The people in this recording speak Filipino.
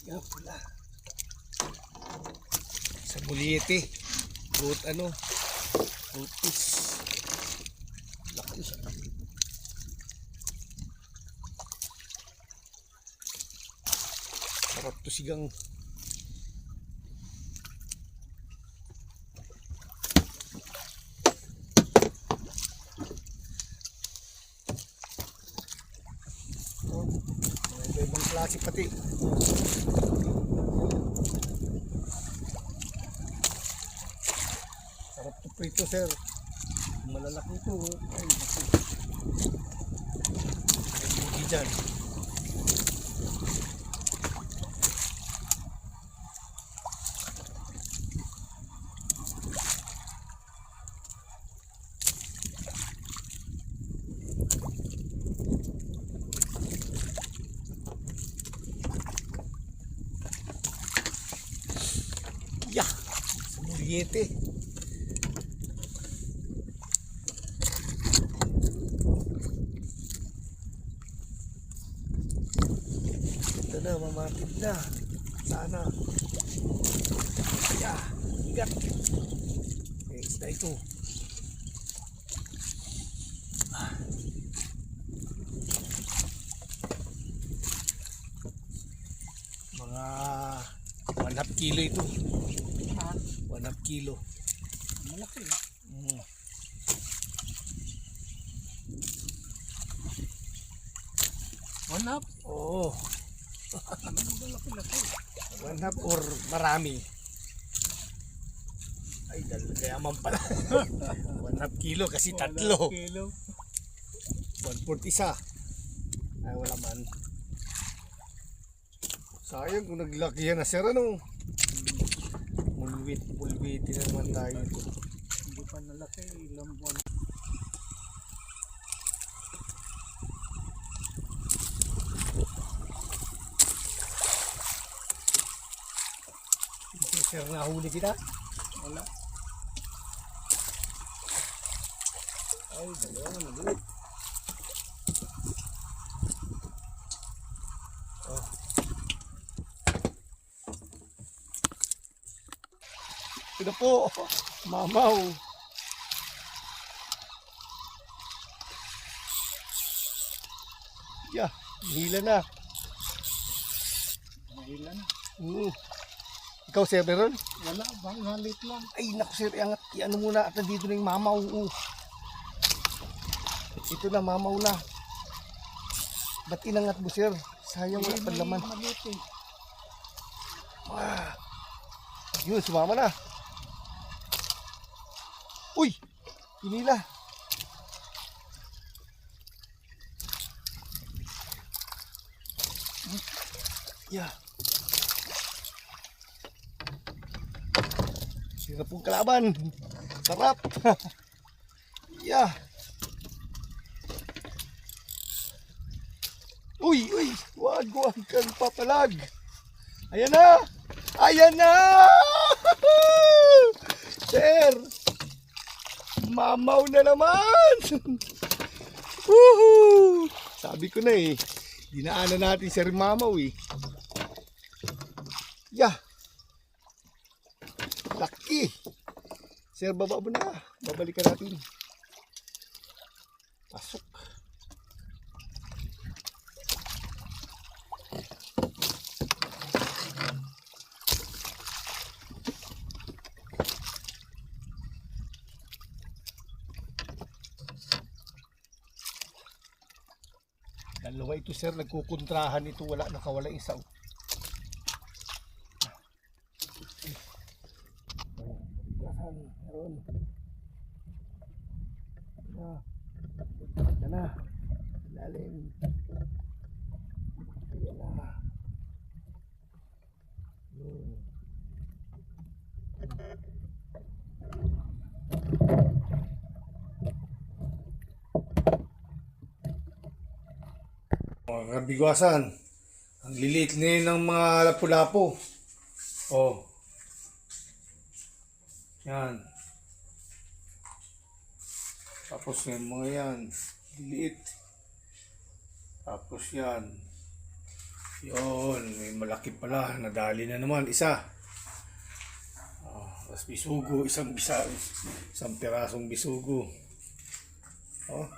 nga pula. Sa buliete. Goat ano. Goatis. Laki siya. Sarap to sigang. Ibang klase pati. Sarap to prito, sir. Malalaki ito. Ay, hindi dyan. Yeah, sa buliete. Ito na, mamapit na. Sana. Yeah, ingat. Eh, isda ito. Mga 1/2 kilo ito. 1/2 kilo. Malaki. One half? Oo. Malaki. 1/2 or marami. Ay, kaya man pala. 1/2 kilo kasi 3. 1/4 isa. Ay, wala man. Sayang kung naglaki yan na sir, ano? Mulwit naman tayo. Hindi pa nalaki, ilang buwan. Sir, nahuli kita? Wala. Ay, dalawa na ulit. Oh. Ito po, mamaw. Yeah, hila na. Hila na. Ikaw sir, meron? Wala, bang halit lang. Ay naku sir, iangat, ano muna at nandito na yung mamaw. Ito na, mamaw na. Ba't inangat mo sir? Sayang wala pa laman. Yun, sumama na. Uy, hinila. Yeah. Sira pong kalaban. Sarap. Yeah. Uy, wag kang papalag. Ayan na. Ayan na. Sir. Mamaw na naman. Woohoo. Sabi ko na eh. Dinaanan natin sir mamaw eh. Yeah. Laki. Sir, baba mo na. Babalikan natin. Pasok. Dalawa ito sir, nagkukontrahan ito, wala, nakawala isa. Meron. Yan na. Lalim. Yan na. Mga bigwasan, ang lilit na ng mga lapu-lapo. Oh. Yan. Tapos yung mga yan, liit. Tapos yan. Yun, may malaki pala. Nadali na naman. Isa. Tapos bisugo. Isang pirasong bisugo. Oh.